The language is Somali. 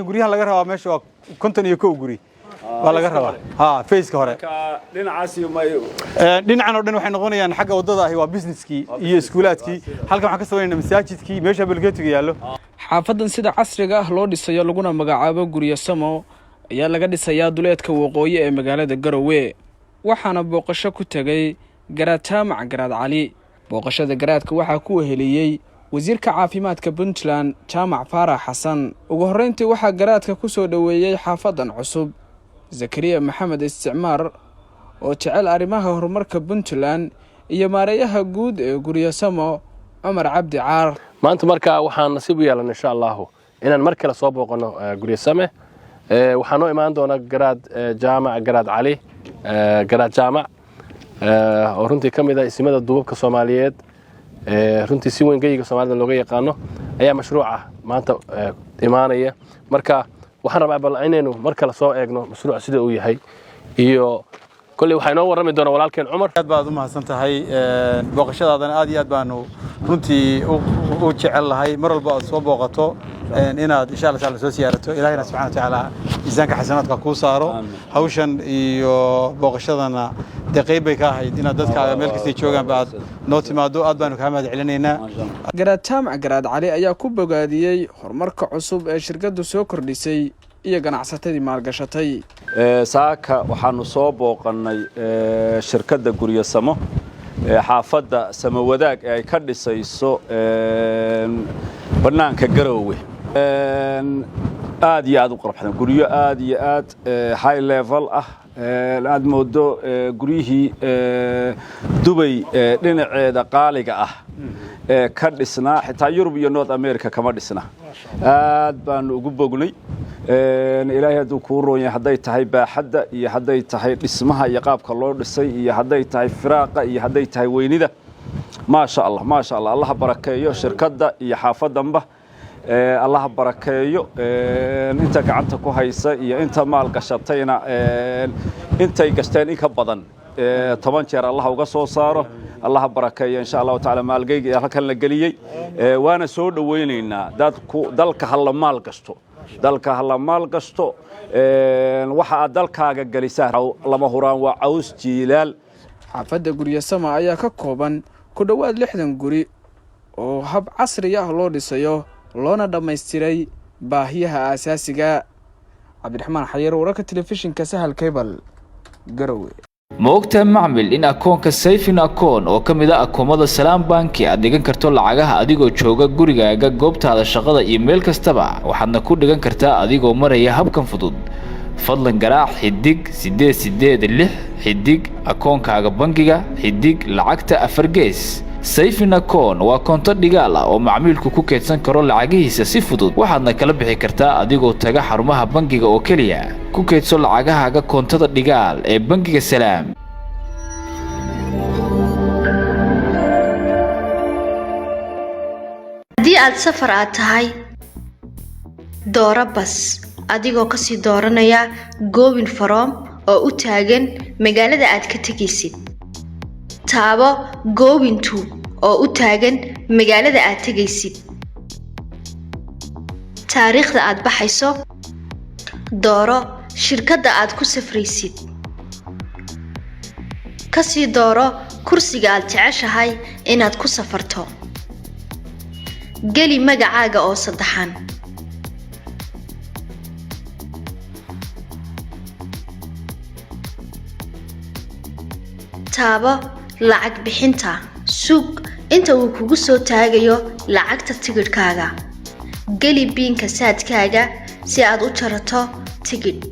guriyaha laga rabaa meesha konton iyo 1 guri waa laga rabaa face-ka hore dhinacaas iyo dhinacan oo dhan waxay noqonayaan xagga wadada ahi waa businesskii iyo iskuulaadkii halkan waxaan ka sameeynaa masaajidkii meesha balgeetiga yaallo xaafadan sida casriga ah loo dhisayo laguna magacaabo guryo samo ayaa laga dhisayaa duleedka waqooyi ee magaalada Garowe waxaana booqasho ku tagay garaad Jaamac Garaad Cali booqashada garaadka waxaa ku weheliyay wasiirka caafimaadka Puntland Jaamac Faarax Xasan ugu horeyntii waxaa garaadka ku soo dhaweeyay xaafadan cusub Zakariya Maxamed Isticmaar oo jecel arrimaha horumarka Puntland iyo maareeyaha guud ee guryo samo Umar Cabdi Caar maanta markaa waxaan nasiib u yeelan insha Allah inaan mar kale soo booqano guryo same waxaan u imaan doonaa garaad Jaamac Garaad Cali garaad Jaamac oo runtii kamid ah ismada duubka Soomaaliyeed runtii si weyn geyga Soomaalida looga yaqaano ayaa mashruuca maanta imaanaya marka waxaan rabaa bal inaynu mar kale soo eegno mashruuca sida uu yahay iyo kulli waxay noo warami doonaa walaalkeen Umar aad baad u mahadsan tahay booqashadaadana aad iyo aad baanu runtii u jecel lahay mar walba aad soo booqato inaad insha Allah taala soo siyaarato Ilaahina subhanahu wa ta'ala miisaanka xasanaadka ku saaro hawshan iyo booqashadana qayb bay ka ahayd inaad dadka meel kasta joogaan baad noo timaado aad baanu ka mahad celinaynaa garaad Jaamac Garaad Cali ayaa ku bogaadiyay horumarka cusub ee shirkadu soo kordhisay iyo ganacsatadii maalgashatay saaka waxaanu soo booqannay shirkadda guryo samo xaafadda Samo Wadaag ay ka dhisayso banaanka Garowe aad iyo aad u qurxan guryo aad iyo aad high level ah aad moodo guryihii Dubai dhinaceeda qaaliga ah ka dhisnaa xitaa Yurub iyo North America kama dhisna aad baan ugu bognay ilaahay haduu ku roon yahay haday tahay baaxadda iyo haday tahay dhismaha iyo qaabka loo dhisay iyo haday tahay firaaqa iyo haday tahay weynida ma sha Allah Allah barakeeyo shirkadda iyo xaafadanba Allah barakeeyo inta gacanta ku haysa iyo inta maal gashatayna intay gasteen in ka badan 10 jeer Allah uga soo saaro Allah barakeeyo insha Allah taala maalgeyga halkan la galiyay waana soo dhaweynaynaa dadku dalka hal maal gasto dalka hal maal gasto waxa dalkaaga galisa lama huraan waa caws jiilal xaafadda guryo sama ayaa ka kooban ku dhawaad 60 guri oo hab casri ah loo dhisayo loona dhameystiray baahiyaha asaasiga Cabdiraxmaan Xayeer wararka telefishinka Sahal Cable Garowe moogta macmil in akoonka Sayfin akoon oo kamid ah akoomada Salaam Bank aad dhigan karto lacagaha adigoo jooga gurigaaga goobtaada shaqada iyo meel kastaba waxaadna ku dhigan kartaa adigoo maraya habkan fudud fadlan garaac xidig 886 xidig akoonkaaga bangiga xidig lacagta 4 gees Sayfin akoon waa koonto dhigaal ah oo macmiilku ku keedsan karo lacagihiisa si fudud waxaadna kala bixi kartaa adigoo taga xarumaha bangiga oo kaliya ku keedso lacagahaaga koontada dhigaal ee bangiga Salaam haddii aad safar aad tahay dooro bas adigoo ka sii dooranaya goobin faroom oo u taagan magaalada aad ka tagaysid taabo goobin 2 oo u taagan magaalada aad tagaysid taariikhda aad baxayso dooro shirkadda aad ku safraysid ka sii dooro kursiga aad jeceshahay inaad ku safarto geli magacaaga oo saddexan taabo lacag bixinta sug inta uu kugu soo taagayo lacagta tigidhkaaga geli biinka saadkaaga si aad u jarato tigidh